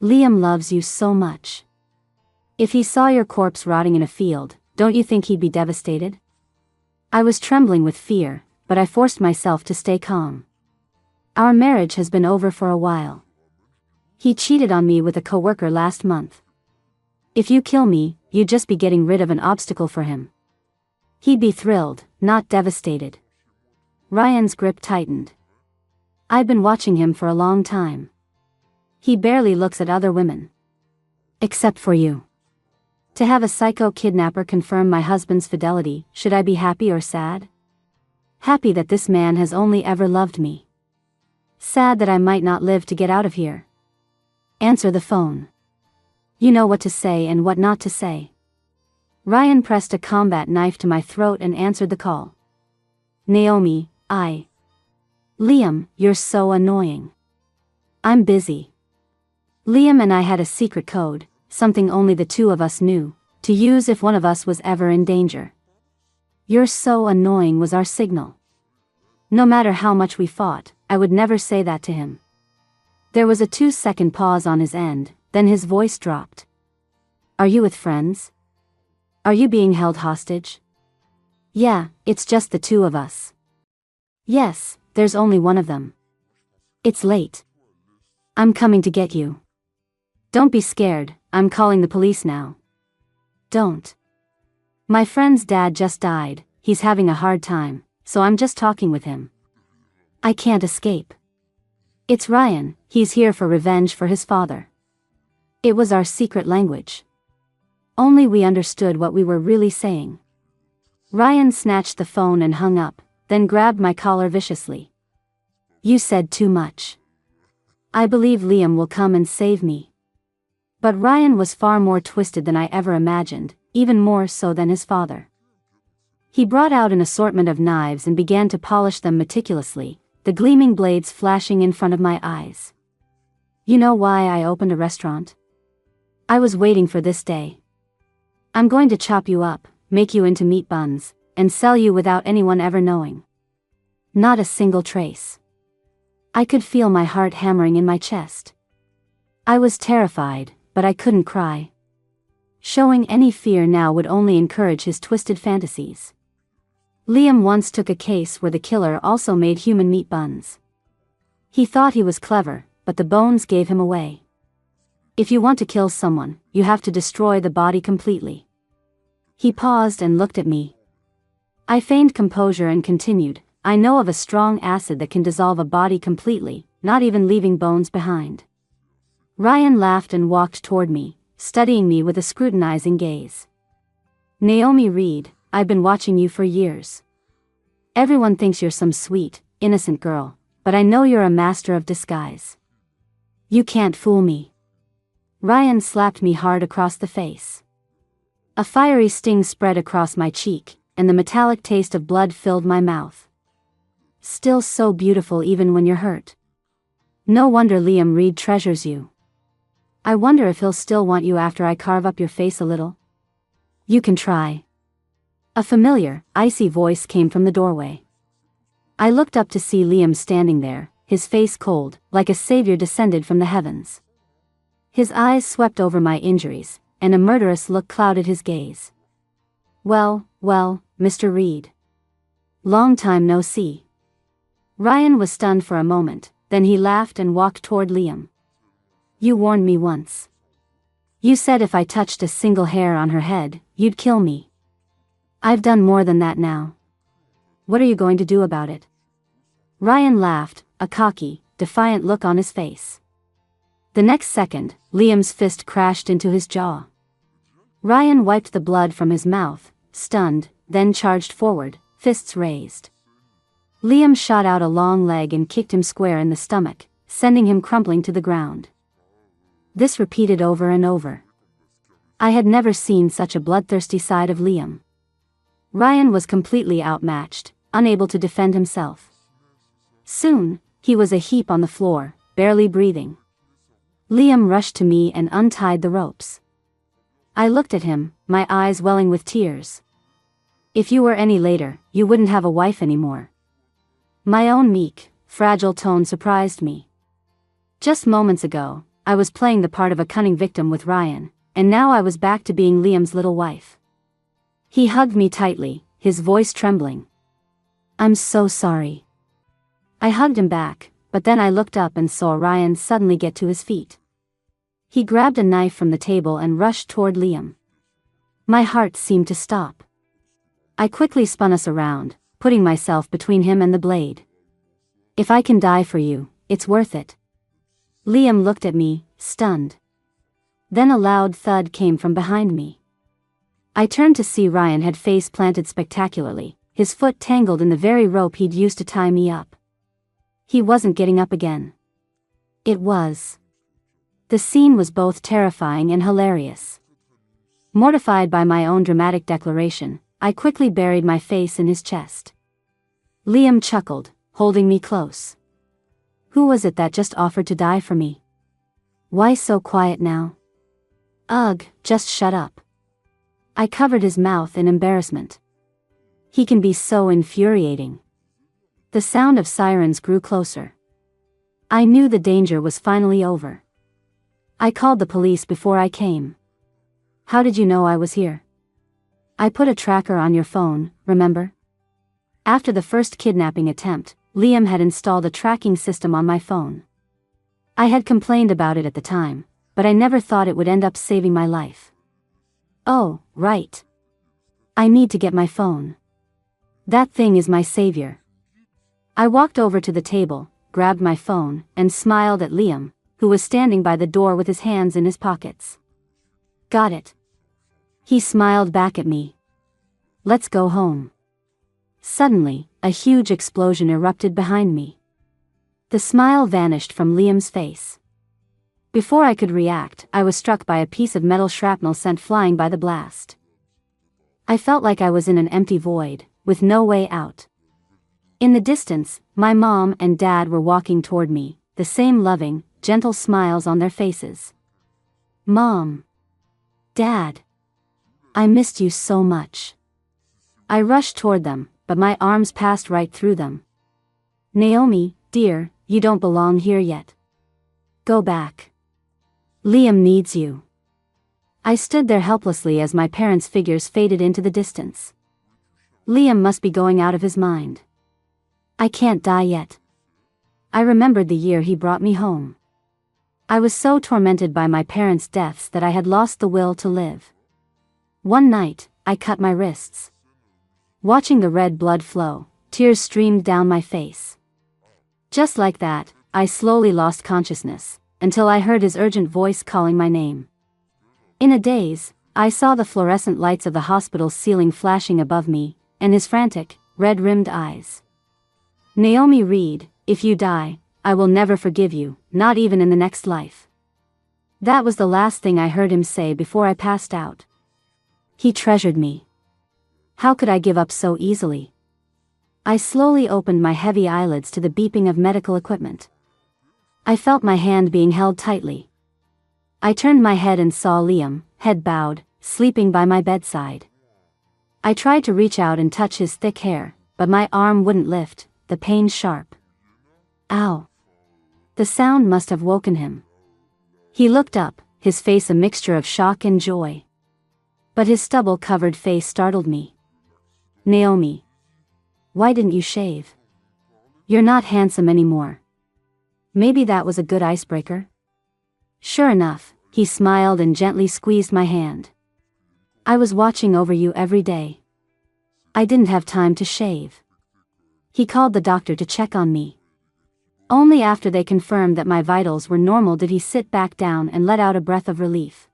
Liam loves you so much. If he saw your corpse rotting in a field, don't you think he'd be devastated? I was trembling with fear, but I forced myself to stay calm. Our marriage has been over for a while. He cheated on me with a coworker last month. If you kill me, you'd just be getting rid of an obstacle for him. He'd be thrilled, not devastated. Ryan's grip tightened. I've been watching him for a long time. He barely looks at other women. Except for you. To have a psycho kidnapper confirm my husband's fidelity, should I be happy or sad? Happy that this man has only ever loved me. Sad that I might not live to get out of here. Answer the phone. You know what to say and what not to say. Ryan pressed a combat knife to my throat and answered the call. Naomi, Liam, you're so annoying. I'm busy. Liam and I had a secret code, something only the two of us knew, to use if one of us was ever in danger. You're so annoying was our signal. No matter how much we fought, I would never say that to him. There was a 2-second pause on his end, then his voice dropped. Are you with friends? Are you being held hostage? Yeah, it's just the two of us. Yes, there's only one of them. It's late. I'm coming to get you. Don't be scared, I'm calling the police now. Don't. My friend's dad just died, he's having a hard time, so I'm just talking with him. I can't escape. It's Ryan, he's here for revenge for his father. It was our secret language. Only we understood what we were really saying. Ryan snatched the phone and hung up, then grabbed my collar viciously. You said too much. I believe Liam will come and save me. But Ryan was far more twisted than I ever imagined, even more so than his father. He brought out an assortment of knives and began to polish them meticulously, the gleaming blades flashing in front of my eyes. You know why I opened a restaurant? I was waiting for this day. I'm going to chop you up, make you into meat buns, and sell you without anyone ever knowing. Not a single trace. I could feel my heart hammering in my chest. I was terrified, but I couldn't cry. Showing any fear now would only encourage his twisted fantasies. Liam once took a case where the killer also made human meat buns. He thought he was clever, but the bones gave him away. If you want to kill someone, you have to destroy the body completely. He paused and looked at me. I feigned composure and continued, I know of a strong acid that can dissolve a body completely, not even leaving bones behind. Ryan laughed and walked toward me, studying me with a scrutinizing gaze. Naomi Reed, I've been watching you for years. Everyone thinks you're some sweet, innocent girl, but I know you're a master of disguise. You can't fool me. Ryan slapped me hard across the face. A fiery sting spread across my cheek, and the metallic taste of blood filled my mouth. Still so beautiful even when you're hurt. No wonder Liam Reed treasures you. I wonder if he'll still want you after I carve up your face a little. You can try. A familiar, icy voice came from the doorway. I looked up to see Liam standing there, his face cold, like a savior descended from the heavens. His eyes swept over my injuries, and a murderous look clouded his gaze. Well, Mr. Reed. Long time no see. Ryan was stunned for a moment, then he laughed and walked toward Liam. You warned me once. You said if I touched a single hair on her head, you'd kill me. I've done more than that now. What are you going to do about it? Ryan laughed, a cocky, defiant look on his face. The next second, Liam's fist crashed into his jaw. Ryan wiped the blood from his mouth, stunned, then charged forward, fists raised. Liam shot out a long leg and kicked him square in the stomach, sending him crumpling to the ground. This repeated over and over. I had never seen such a bloodthirsty side of Liam. Ryan was completely outmatched, unable to defend himself. Soon, he was a heap on the floor, barely breathing. Liam rushed to me and untied the ropes. I looked at him, my eyes welling with tears. If you were any later, you wouldn't have a wife anymore. My own meek, fragile tone surprised me. Just moments ago, I was playing the part of a cunning victim with Ryan, and now I was back to being Liam's little wife. He hugged me tightly, his voice trembling. I'm so sorry. I hugged him back, but then I looked up and saw Ryan suddenly get to his feet. He grabbed a knife from the table and rushed toward Liam. My heart seemed to stop. I quickly spun us around, putting myself between him and the blade. If I can die for you, it's worth it. Liam looked at me, stunned. Then a loud thud came from behind me. I turned to see Ryan had face planted spectacularly, his foot tangled in the very rope he'd used to tie me up. He wasn't getting up again. It was. The scene was both terrifying and hilarious. Mortified by my own dramatic declaration, I quickly buried my face in his chest. Liam chuckled, holding me close. Who was it that just offered to die for me? Why so quiet now? Ugh, just shut up. I covered his mouth in embarrassment. He can be so infuriating. The sound of sirens grew closer. I knew the danger was finally over. I called the police before I came. How did you know I was here? I put a tracker on your phone, remember? After the first kidnapping attempt, Liam had installed a tracking system on my phone. I had complained about it at the time, but I never thought it would end up saving my life. Oh, right. I need to get my phone. That thing is my savior. I walked over to the table, grabbed my phone, and smiled at Liam, who was standing by the door with his hands in his pockets. Got it. He smiled back at me. Let's go home. Suddenly, a huge explosion erupted behind me. The smile vanished from Liam's face. Before I could react, I was struck by a piece of metal shrapnel sent flying by the blast. I felt like I was in an empty void, with no way out. In the distance, my mom and dad were walking toward me, the same loving, gentle smiles on their faces. Mom. Dad. I missed you so much. I rushed toward them, but my arms passed right through them. Naomi, dear, you don't belong here yet. Go back. Liam needs you. I stood there helplessly as my parents' figures faded into the distance. Liam must be going out of his mind. I can't die yet. I remembered the year he brought me home. I was so tormented by my parents' deaths that I had lost the will to live. One night, I cut my wrists. Watching the red blood flow, tears streamed down my face. Just like that, I slowly lost consciousness, until I heard his urgent voice calling my name. In a daze, I saw the fluorescent lights of the hospital's ceiling flashing above me, and his frantic, red-rimmed eyes. Naomi Reed, if you die, I will never forgive you, not even in the next life. That was the last thing I heard him say before I passed out. He treasured me. How could I give up so easily? I slowly opened my heavy eyelids to the beeping of medical equipment. I felt my hand being held tightly. I turned my head and saw Liam, head bowed, sleeping by my bedside. I tried to reach out and touch his thick hair, but my arm wouldn't lift, the pain sharp. Ow. The sound must have woken him. He looked up, his face a mixture of shock and joy. But his stubble-covered face startled me. Naomi. Why didn't you shave? You're not handsome anymore. Maybe that was a good icebreaker? Sure enough, he smiled and gently squeezed my hand. I was watching over you every day. I didn't have time to shave. He called the doctor to check on me. Only after they confirmed that my vitals were normal did he sit back down and let out a breath of relief.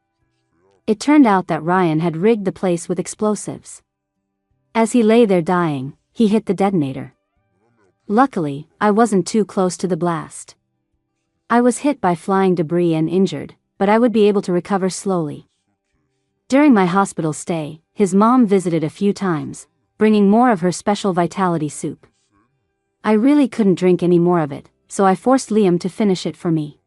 It turned out that Ryan had rigged the place with explosives. As he lay there dying, he hit the detonator. Luckily, I wasn't too close to the blast. I was hit by flying debris and injured, but I would be able to recover slowly. During my hospital stay, his mom visited a few times, bringing more of her special vitality soup. I really couldn't drink any more of it, so I forced Liam to finish it for me.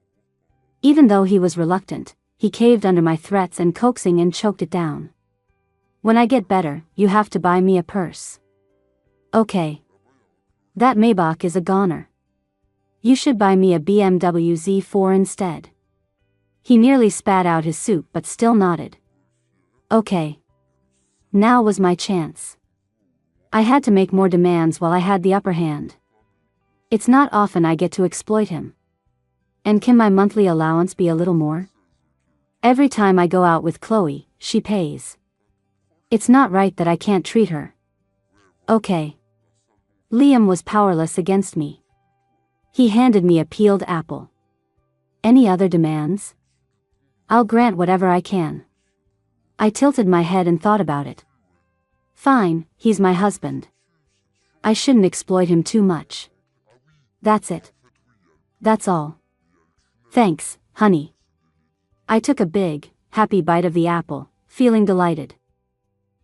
Even though he was reluctant, he caved under my threats and coaxing and choked it down. When I get better, you have to buy me a purse. Okay. That Maybach is a goner. You should buy me a BMW Z4 instead. He nearly spat out his soup but still nodded. Okay. Now was my chance. I had to make more demands while I had the upper hand. It's not often I get to exploit him. And can my monthly allowance be a little more? Every time I go out with Chloe, she pays. It's not right that I can't treat her. Okay. Liam was powerless against me. He handed me a peeled apple. Any other demands? I'll grant whatever I can. I tilted my head and thought about it. Fine, he's my husband. I shouldn't exploit him too much. That's it. That's all. Thanks, honey. I took a big, happy bite of the apple, feeling delighted.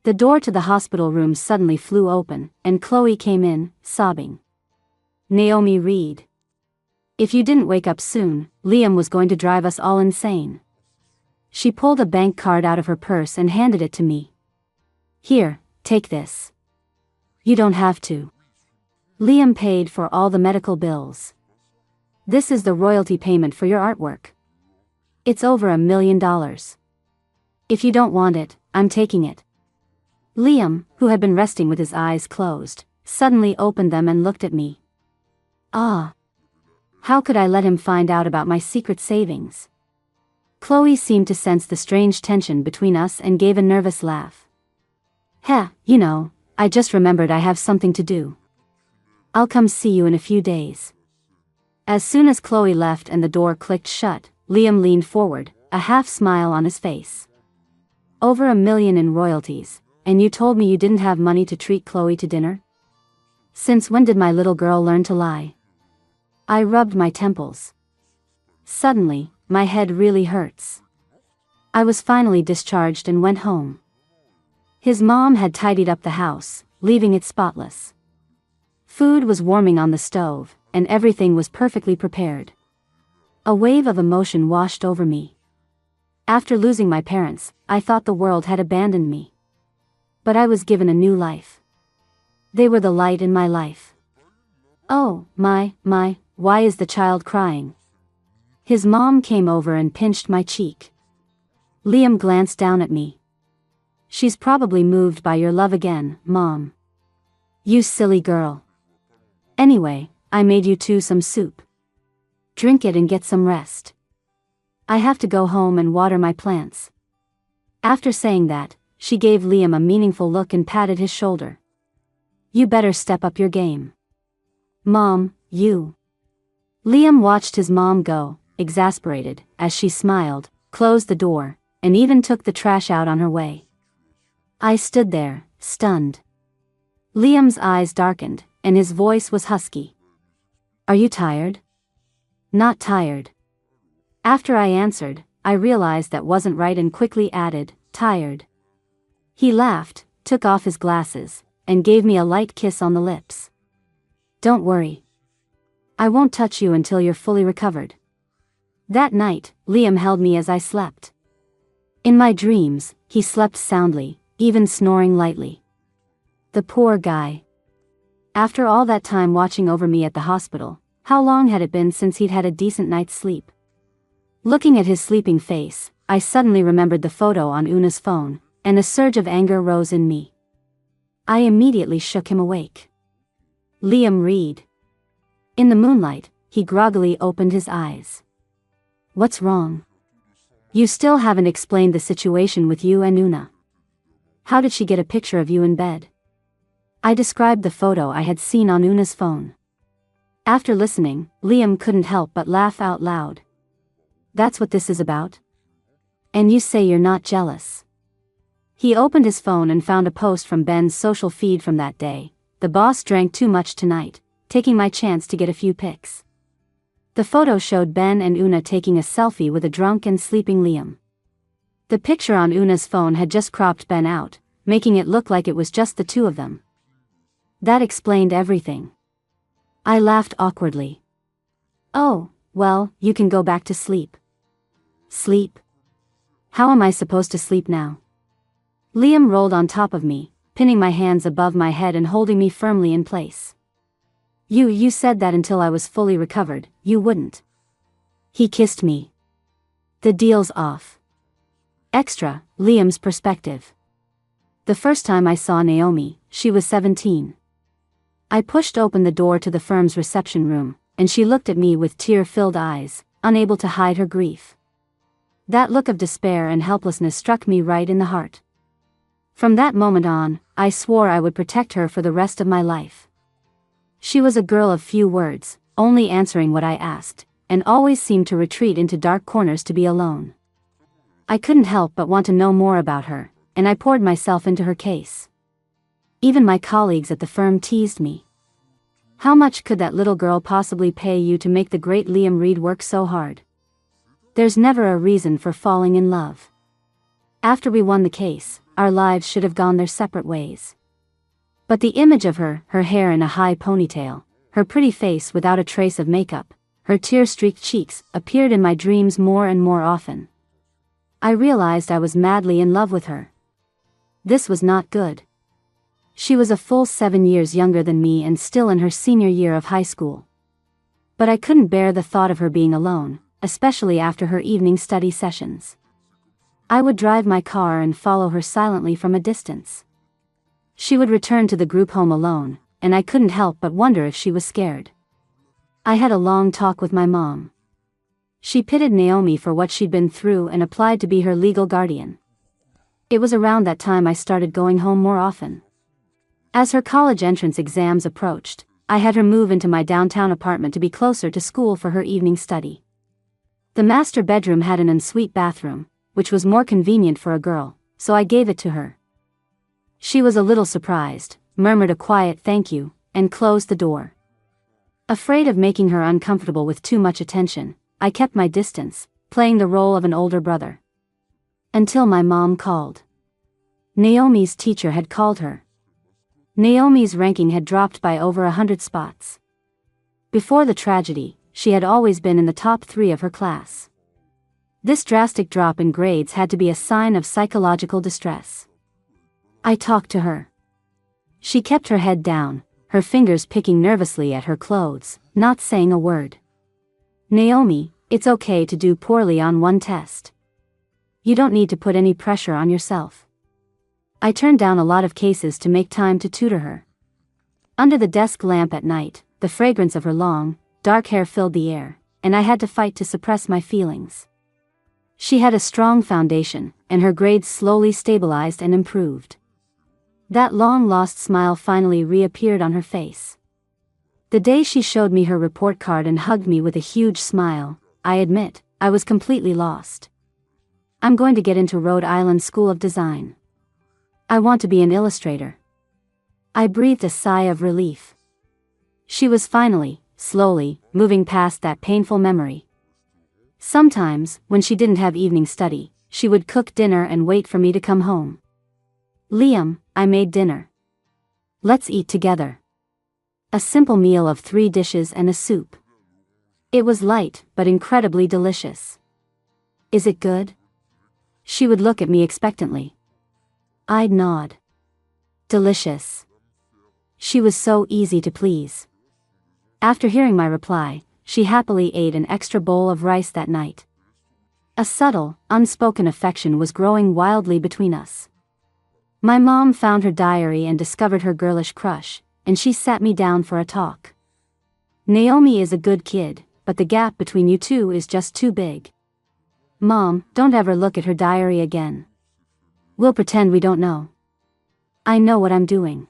The door to the hospital room suddenly flew open, and Chloe came in, sobbing. Naomi Reed. If you didn't wake up soon, Liam was going to drive us all insane. She pulled a bank card out of her purse and handed it to me. Here, take this. You don't have to. Liam paid for all the medical bills. This is the royalty payment for your artwork. It's over $1 million. If you don't want it, I'm taking it. Liam, who had been resting with his eyes closed, suddenly opened them and looked at me. Ah! How could I let him find out about my secret savings? Chloe seemed to sense the strange tension between us and gave a nervous laugh. Heh, I just remembered I have something to do. I'll come see you in a few days. As soon as Chloe left and the door clicked shut, Liam leaned forward, a half smile on his face. Over $1 million in royalties, and you told me you didn't have money to treat Chloe to dinner? Since when did my little girl learn to lie? I rubbed my temples. Suddenly, my head really hurts. I was finally discharged and went home. His mom had tidied up the house, leaving it spotless. Food was warming on the stove, and everything was perfectly prepared. A wave of emotion washed over me. After losing my parents, I thought the world had abandoned me. But I was given a new life. They were the light in my life. Oh, my, why is the child crying? His mom came over and pinched my cheek. Liam glanced down at me. She's probably moved by your love again, Mom. You silly girl. Anyway, I made you two some soup. Drink it and get some rest. I have to go home and water my plants. After saying that, she gave Liam a meaningful look and patted his shoulder. You better step up your game. Mom, you. Liam watched his mom go, exasperated, as she smiled, closed the door, and even took the trash out on her way. I stood there, stunned. Liam's eyes darkened, and his voice was husky. Are you tired? Not tired. After I answered, I realized that wasn't right and quickly added, tired. He laughed, took off his glasses, and gave me a light kiss on the lips. Don't worry. I won't touch you until you're fully recovered. That night, Liam held me as I slept. In my dreams, he slept soundly, even snoring lightly. The poor guy. After all that time watching over me at the hospital, how long had it been since he'd had a decent night's sleep? Looking at his sleeping face, I suddenly remembered the photo on Una's phone, and a surge of anger rose in me. I immediately shook him awake. Liam Reed. In the moonlight, he groggily opened his eyes. What's wrong? You still haven't explained the situation with you and Una. How did she get a picture of you in bed? I described the photo I had seen on Una's phone. After listening, Liam couldn't help but laugh out loud. That's what this is about? And you say you're not jealous. He opened his phone and found a post from Ben's social feed from that day. The boss drank too much tonight, taking my chance to get a few pics. The photo showed Ben and Una taking a selfie with a drunk and sleeping Liam. The picture on Una's phone had just cropped Ben out, making it look like it was just the two of them. That explained everything. I laughed awkwardly. Oh, well, you can go back to sleep. Sleep? How am I supposed to sleep now? Liam rolled on top of me, pinning my hands above my head and holding me firmly in place. You said that until I was fully recovered, you wouldn't. He kissed me. The deal's off. Extra, Liam's perspective. The first time I saw Naomi, she was 17. I pushed open the door to the firm's reception room, and she looked at me with tear-filled eyes, unable to hide her grief. That look of despair and helplessness struck me right in the heart. From that moment on, I swore I would protect her for the rest of my life. She was a girl of few words, only answering what I asked, and always seemed to retreat into dark corners to be alone. I couldn't help but want to know more about her, and I poured myself into her case. Even my colleagues at the firm teased me. How much could that little girl possibly pay you to make the great Liam Reed work so hard? There's never a reason for falling in love. After we won the case, our lives should have gone their separate ways. But the image of her hair in a high ponytail, her pretty face without a trace of makeup, her tear-streaked cheeks, appeared in my dreams more and more often. I realized I was madly in love with her. This was not good. She was a full 7 years younger than me and still in her senior year of high school. But I couldn't bear the thought of her being alone, especially after her evening study sessions. I would drive my car and follow her silently from a distance. She would return to the group home alone, and I couldn't help but wonder if she was scared. I had a long talk with my mom. She pitied Naomi for what she'd been through and applied to be her legal guardian. It was around that time I started going home more often. As her college entrance exams approached, I had her move into my downtown apartment to be closer to school for her evening study. The master bedroom had an ensuite bathroom, which was more convenient for a girl, so I gave it to her. She was a little surprised, murmured a quiet thank you, and closed the door. Afraid of making her uncomfortable with too much attention, I kept my distance, playing the role of an older brother. Until my mom called. Naomi's teacher had called her. Naomi's ranking had dropped by over 100 spots. Before the tragedy, she had always been in the top 3 of her class. This drastic drop in grades had to be a sign of psychological distress. I talked to her. She kept her head down, her fingers picking nervously at her clothes, not saying a word. Naomi, it's okay to do poorly on one test. You don't need to put any pressure on yourself. I turned down a lot of cases to make time to tutor her. Under the desk lamp at night, the fragrance of her long, dark hair filled the air, and I had to fight to suppress my feelings. She had a strong foundation, and her grades slowly stabilized and improved. That long-lost smile finally reappeared on her face. The day she showed me her report card and hugged me with a huge smile, I admit, I was completely lost. I'm going to get into Rhode Island School of Design. I want to be an illustrator. I breathed a sigh of relief. She was finally, slowly, moving past that painful memory. Sometimes, when she didn't have evening study, she would cook dinner and wait for me to come home. Liam, I made dinner. Let's eat together. A simple meal of 3 dishes and a soup. It was light, but incredibly delicious. Is it good? She would look at me expectantly. I'd nod. Delicious. She was so easy to please. After hearing my reply, she happily ate an extra bowl of rice that night. A subtle, unspoken affection was growing wildly between us. My mom found her diary and discovered her girlish crush, and she sat me down for a talk. Naomi is a good kid, but the gap between you two is just too big. Mom, don't ever look at her diary again. We'll pretend we don't know. I know what I'm doing.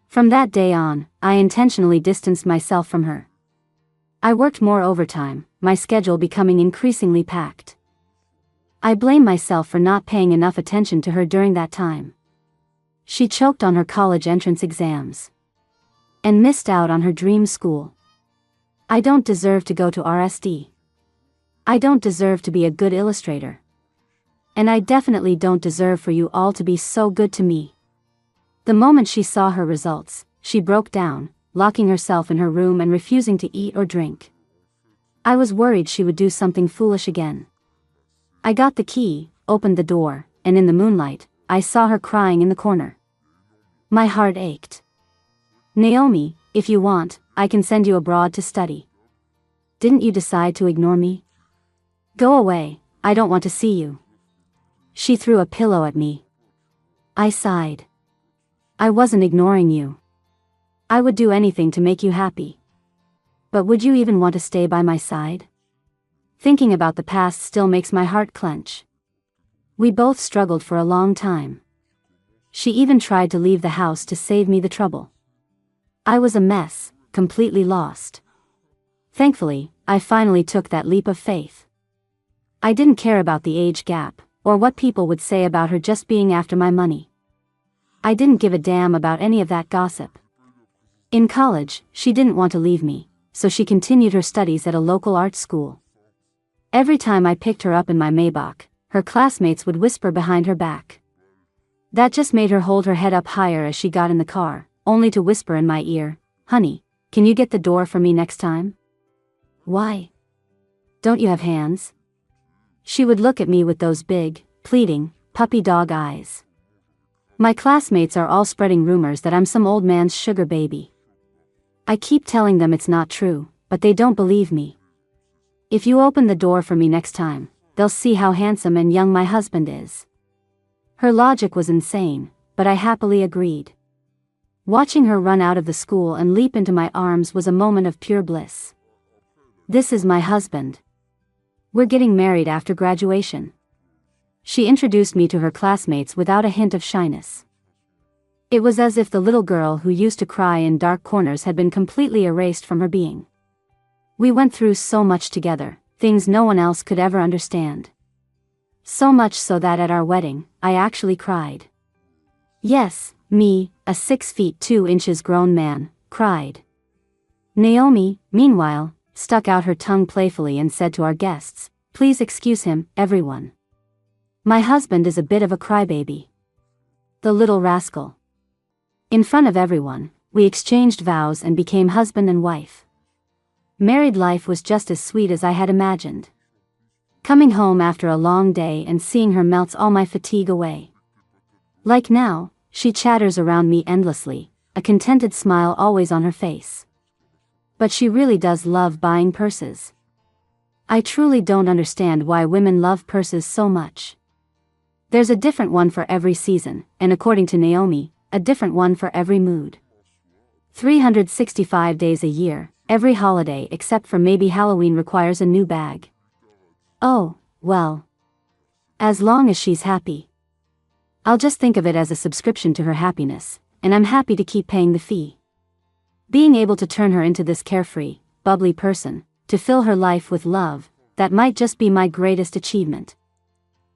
From that day on, I intentionally distanced myself from her. I worked more overtime, my schedule becoming increasingly packed. I blame myself for not paying enough attention to her during that time. She choked on her college entrance exams. And missed out on her dream school. I don't deserve to go to RSD. I don't deserve to be a good illustrator. And I definitely don't deserve for you all to be so good to me. The moment she saw her results, she broke down, locking herself in her room and refusing to eat or drink. I was worried she would do something foolish again. I got the key, opened the door, and in the moonlight, I saw her crying in the corner. My heart ached. Naomi, if you want, I can send you abroad to study. Didn't you decide to ignore me? Go away, I don't want to see you. She threw a pillow at me. I sighed. I wasn't ignoring you. I would do anything to make you happy. But would you even want to stay by my side? Thinking about the past still makes my heart clench. We both struggled for a long time. She even tried to leave the house to save me the trouble. I was a mess, completely lost. Thankfully, I finally took that leap of faith. I didn't care about the age gap, or what people would say about her just being after my money. I didn't give a damn about any of that gossip. In college, she didn't want to leave me, so she continued her studies at a local art school. Every time I picked her up in my Maybach, her classmates would whisper behind her back. That just made her hold her head up higher as she got in the car, only to whisper in my ear, "Honey, can you get the door for me next time?" Why? Don't you have hands? She would look at me with those big, pleading, puppy dog eyes. My classmates are all spreading rumors that I'm some old man's sugar baby. I keep telling them it's not true, but they don't believe me. If you open the door for me next time, they'll see how handsome and young my husband is. Her logic was insane, but but I happily agreed. Watching her run out of the school and leap into my arms was a moment of pure bliss. This is my husband. We're getting married after graduation. She introduced me to her classmates without a hint of shyness. It was as if the little girl who used to cry in dark corners had been completely erased from her being. We went through so much together, things no one else could ever understand. So much so that at our wedding, I actually cried. Yes, me, a 6 feet 2 inches grown man, cried. Naomi, meanwhile, stuck out her tongue playfully and said to our guests, "Please excuse him, everyone. My husband is a bit of a crybaby." The little rascal. In front of everyone, we exchanged vows and became husband and wife. Married life was just as sweet as I had imagined. Coming home after a long day and seeing her melts all my fatigue away. Like now, she chatters around me endlessly, a contented smile always on her face. But she really does love buying purses. I truly don't understand why women love purses so much. There's a different one for every season, and according to Naomi, a different one for every mood. 365 days a year, every holiday except for maybe Halloween requires a new bag. Oh, well. As long as she's happy. I'll just think of it as a subscription to her happiness, and I'm happy to keep paying the fee. Being able to turn her into this carefree, bubbly person, to fill her life with love, that might just be my greatest achievement.